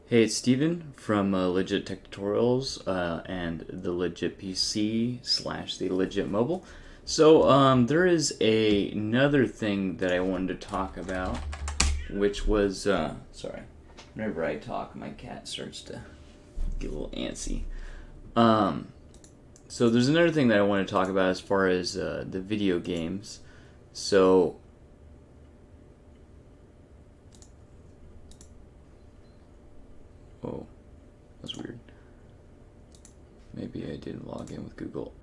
Hey, it's Steven from Legit Tech Tutorials and the Legit PC slash the Legit Mobile. There is another thing that I wanted to talk about, which was, sorry, whenever I talk, my cat starts to get a little antsy. Um, so there's another thing that I want to talk about as far as the video games. So, oh, that's weird. Maybe I didn't log in with Google.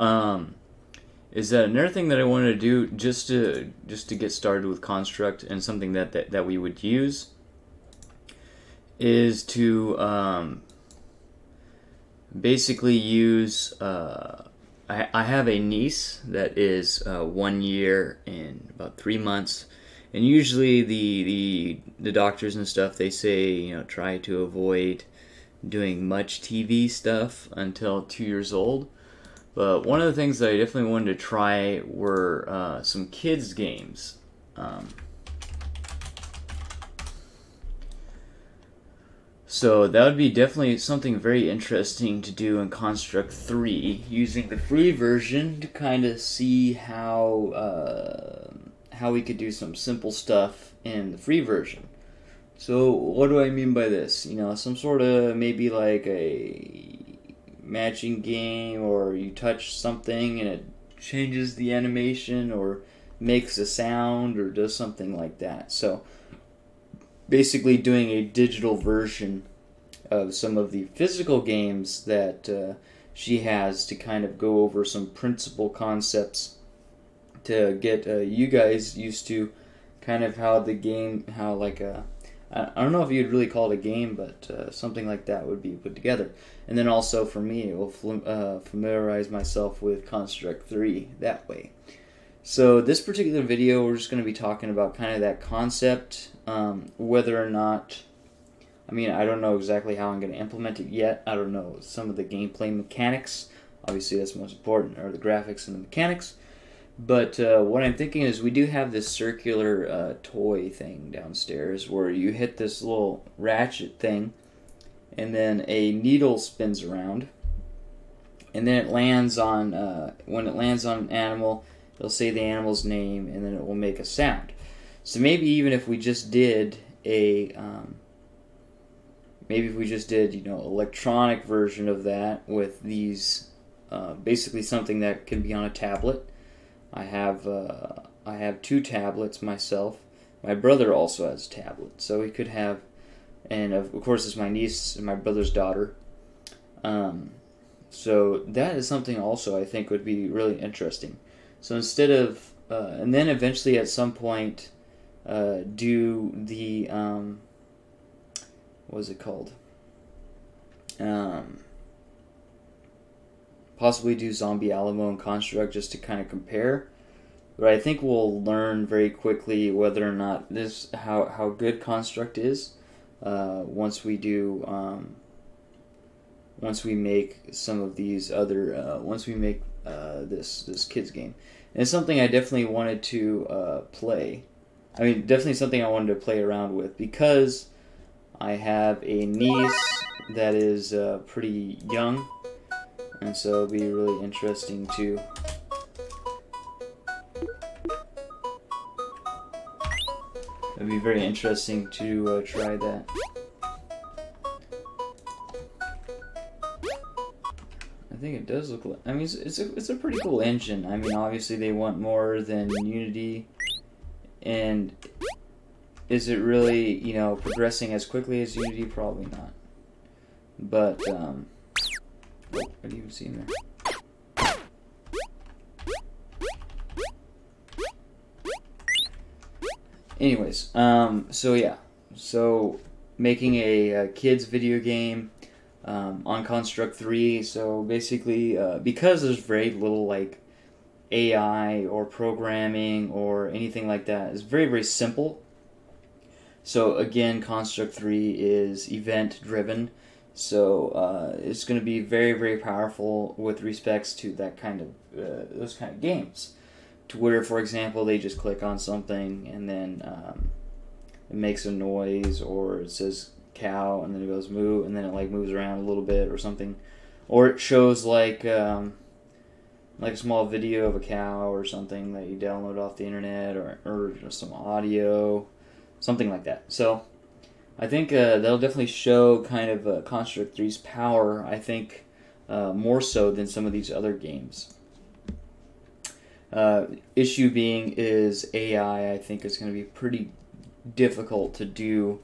Is that another thing that I wanted to do just to get started with Construct, and something that we would use is to basically use. I have a niece that is 1 year and about 3 months, and usually the doctors and stuff, they say, try to avoid doing much TV stuff until 2 years old. But one of the things that I definitely wanted to try were some kids games. Um, so that would be definitely something very interesting to do in Construct 3, using the free version to kind of see how we could do some simple stuff in the free version. So what do I mean by this? Some sort of maybe like a matching game, or you touch something and it changes the animation or makes a sound or does something like that. So basically doing a digital version of some of the physical games that she has, to kind of go over some principal concepts to get you guys used to kind of how the game, how like a, I don't know if you'd really call it a game, but something like that would be put together. And then also for me, it will familiarize myself with Construct 3 that way. So this particular video, we're just going to be talking about kind of that concept, whether or not, I don't know exactly how I'm going to implement it yet. I don't know some of the gameplay mechanics. Obviously that's most important, or the graphics and the mechanics. But what I'm thinking is, we do have this circular toy thing downstairs where you hit this little ratchet thing, and then a needle spins around, and then it lands on, when it lands on an animal, it'll say the animal's name, and then it will make a sound. So maybe even if we just did electronic version of that with these, basically something that can be on a tablet. I have two tablets myself. My brother also has a tablet, so he could have, and of course it's my niece and my brother's daughter. So that is something also I think would be really interesting. So instead of, and then eventually at some point, do the, what is it called? Possibly do Zombie Alamo and Construct, just to kind of compare. But I think we'll learn very quickly whether or not how good Construct is, once we make some of these other, once we make this kids game. And it's something I definitely wanted to play. Definitely something I wanted to play around with, because I have a niece that is pretty young, and so it'll be really interesting to try that. I think it does look like, it's a pretty cool engine. Obviously they want more than Unity, and is it really, progressing as quickly as Unity? Probably not. But what do you even see in there? Anyways, so yeah, so making a kids video game on Construct 3. So basically, because there's very little like AI or programming or anything like that, it's very, very simple. So again, Construct 3 is event driven. So it's going to be very, very powerful with respects to that kind of those kind of games, to where, for example, they just click on something and then it makes a noise, or it says cow, and then it goes moo, and then it like moves around a little bit or something, or it shows like a small video of a cow or something that you download off the internet, or just some audio, something like that. So I think that'll definitely show kind of Construct 3's power, I think, more so than some of these other games. Issue being is AI, I think, is going to be pretty difficult to do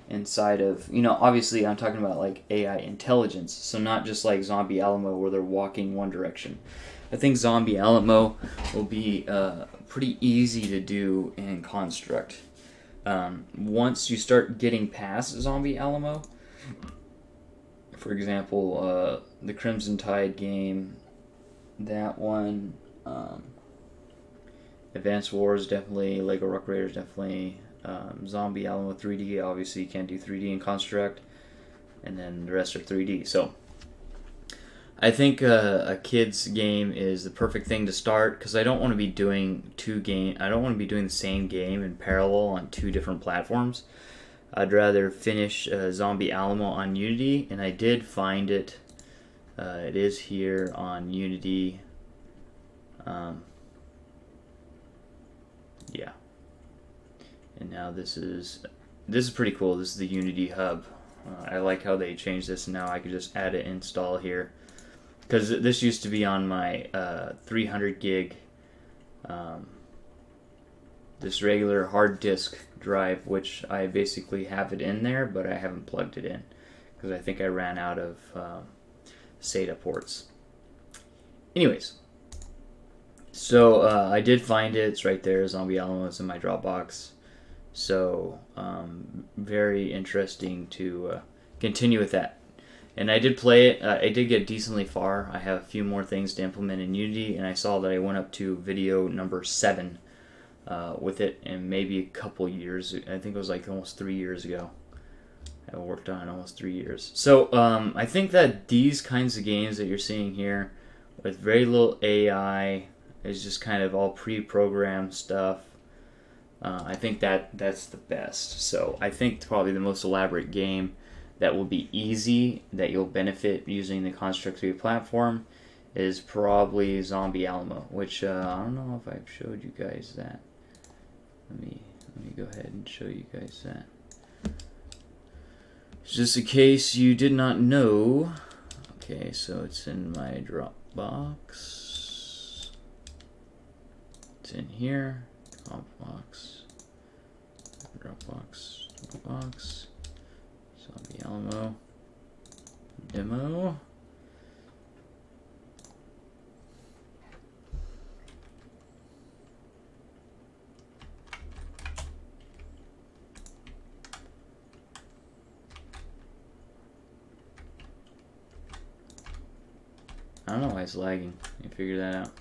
inside of, obviously I'm talking about like AI intelligence, so not just like Zombie Alamo where they're walking one direction. I think Zombie Alamo will be pretty easy to do in Construct. Once you start getting past Zombie Alamo, for example, the Crimson Tide game, that one, Advanced Wars definitely, Lego Rock Raiders definitely, Zombie Alamo 3D, obviously you can't do 3D in Construct, and then the rest are 3D. So I think a kid's game is the perfect thing to start, because I don't want to be doing I don't want to be doing the same game in parallel on two different platforms. I'd rather finish Zombie Alamo on Unity, and I did find it. It is here on Unity. Yeah. And now this is pretty cool. This is the Unity hub. I like how they changed this, and now I can just add it, install here. Because this used to be on my 300 gig, this regular hard disk drive, which I basically have it in there, but I haven't plugged it in because I think I ran out of SATA ports. Anyways, so I did find it. It's right there. Zombie Alamo is in my Dropbox. So very interesting to continue with that. And I did play it. I did get decently far. I have a few more things to implement in Unity, and I saw that I went up to video number 7 with it in maybe a couple years. I think it was like almost 3 years ago. I worked on it almost 3 years. So I think that these kinds of games that you're seeing here with very little AI is just kind of all pre-programmed stuff. I think that's the best. So I think probably the most elaborate game that will be easy, that you'll benefit using the Construct 3 platform, is probably Zombie Alamo, which I don't know if I've showed you guys that. Let me go ahead and show you guys that. Just in case you did not know. Okay, so it's in my Dropbox. It's in here. Dropbox. Zombie Alamo demo. I don't know why it's lagging. You figure that out.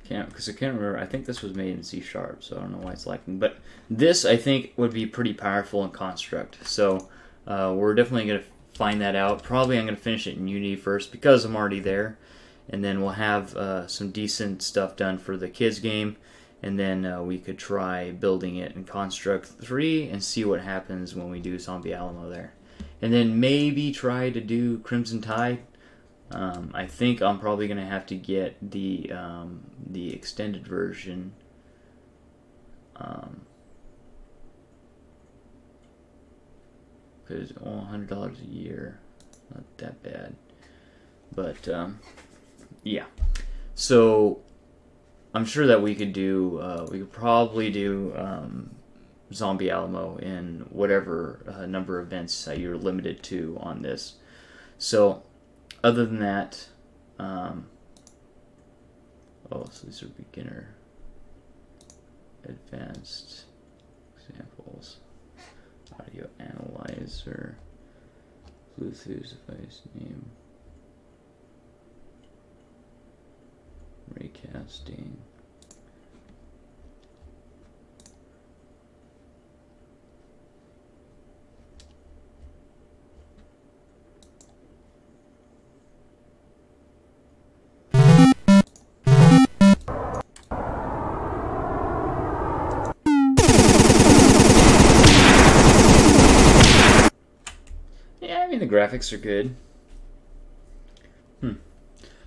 Because I can't remember. I think this was made in C#, so I don't know why it's lagging. But this, I think, would be pretty powerful in Construct. So we're definitely going to find that out. Probably I'm going to finish it in Unity first because I'm already there. And then we'll have some decent stuff done for the kids game. And then we could try building it in Construct 3 and see what happens when we do Zombie Alamo there. And then maybe try to do Crimson Tide. I think I'm probably going to have to get the extended version. Because $100 a year, not that bad. But yeah, so I'm sure that we could probably do Zombie Alamo in whatever number of events that you're limited to on this. So other than that, so these are beginner, advanced examples, audio analyzer, Bluetooth device name, raycasting, mean, the graphics are good.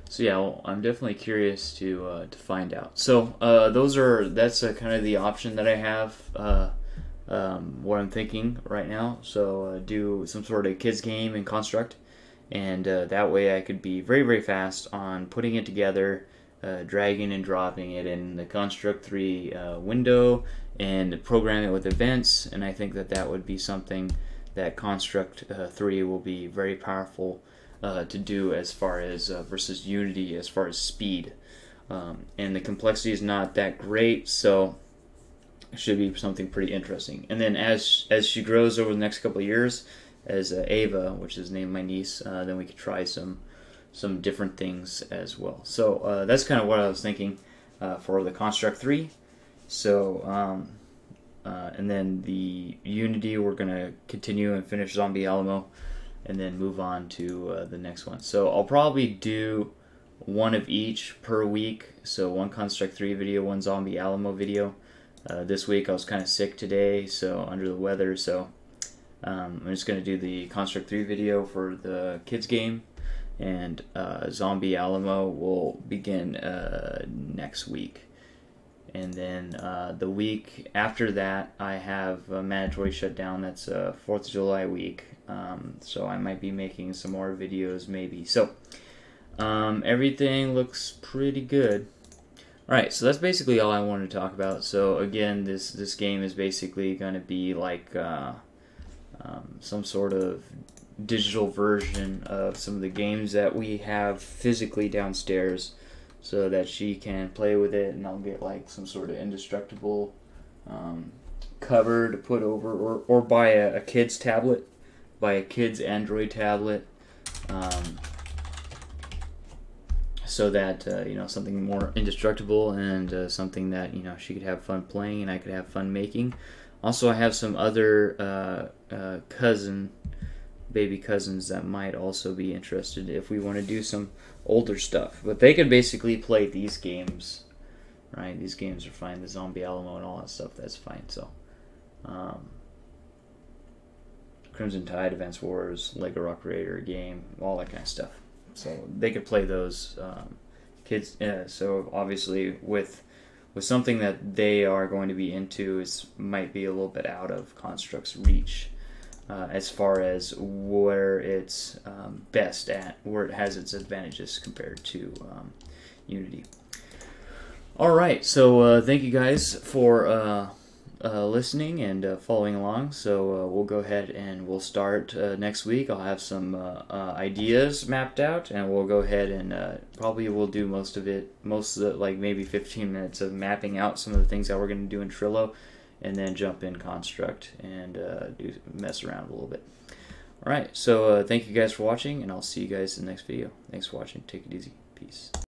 So yeah, well, I'm definitely curious to find out. So that's kind of the option that I have. What I'm thinking right now. So do some sort of kids game in Construct, and that way I could be very, very fast on putting it together, dragging and dropping it in the Construct 3 window, and program it with events. And I think that would be something that Construct 3 will be very powerful to do as far as versus Unity as far as speed. And the complexity is not that great, so it should be something pretty interesting. And then as she grows over the next couple of years, as Ava, which is named my niece, then we could try some different things as well. So that's kind of what I was thinking for the Construct 3. So and then the Unity, we're gonna continue and finish Zombie Alamo, and then move on to the next one. So I'll probably do one of each per week. So one Construct 3 video, one Zombie Alamo video. This week I was kind of sick today, so under the weather, so I'm just going to do the Construct 3 video for the kids game, and Zombie Alamo will begin next week. And then the week after that, I have a mandatory shutdown. That's 4th of July week, so I might be making some more videos maybe. So everything looks pretty good. Alright, so that's basically all I wanted to talk about. So again, this game is basically going to be like some sort of digital version of some of the games that we have physically downstairs, so that she can play with it, and I'll get like some sort of indestructible cover to put over, or buy a kid's tablet, buy a kid's Android tablet, so that something more indestructible, and something that she could have fun playing and I could have fun making. Also, I have some other baby cousins that might also be interested if we want to do some older stuff, but they could basically play these games, right? These games are fine, the Zombie Alamo and all that stuff, that's fine. So Crimson Tide, Advance Wars, Lego Rock Raider game, all that kind of stuff. So they could play those kids. So obviously, with something that they are going to be into, it might be a little bit out of Construct's reach as far as where it's best at, where it has its advantages compared to Unity. All right, so thank you guys for listening and following along. So we'll go ahead and we'll start next week. I'll have some ideas mapped out, and we'll go ahead and probably we'll do most of it, like maybe 15 minutes of mapping out some of the things that we're going to do in Trello, and then jump in Construct and mess around a little bit. All right, so thank you guys for watching, and I'll see you guys in the next video. Thanks for watching. Take it easy. Peace.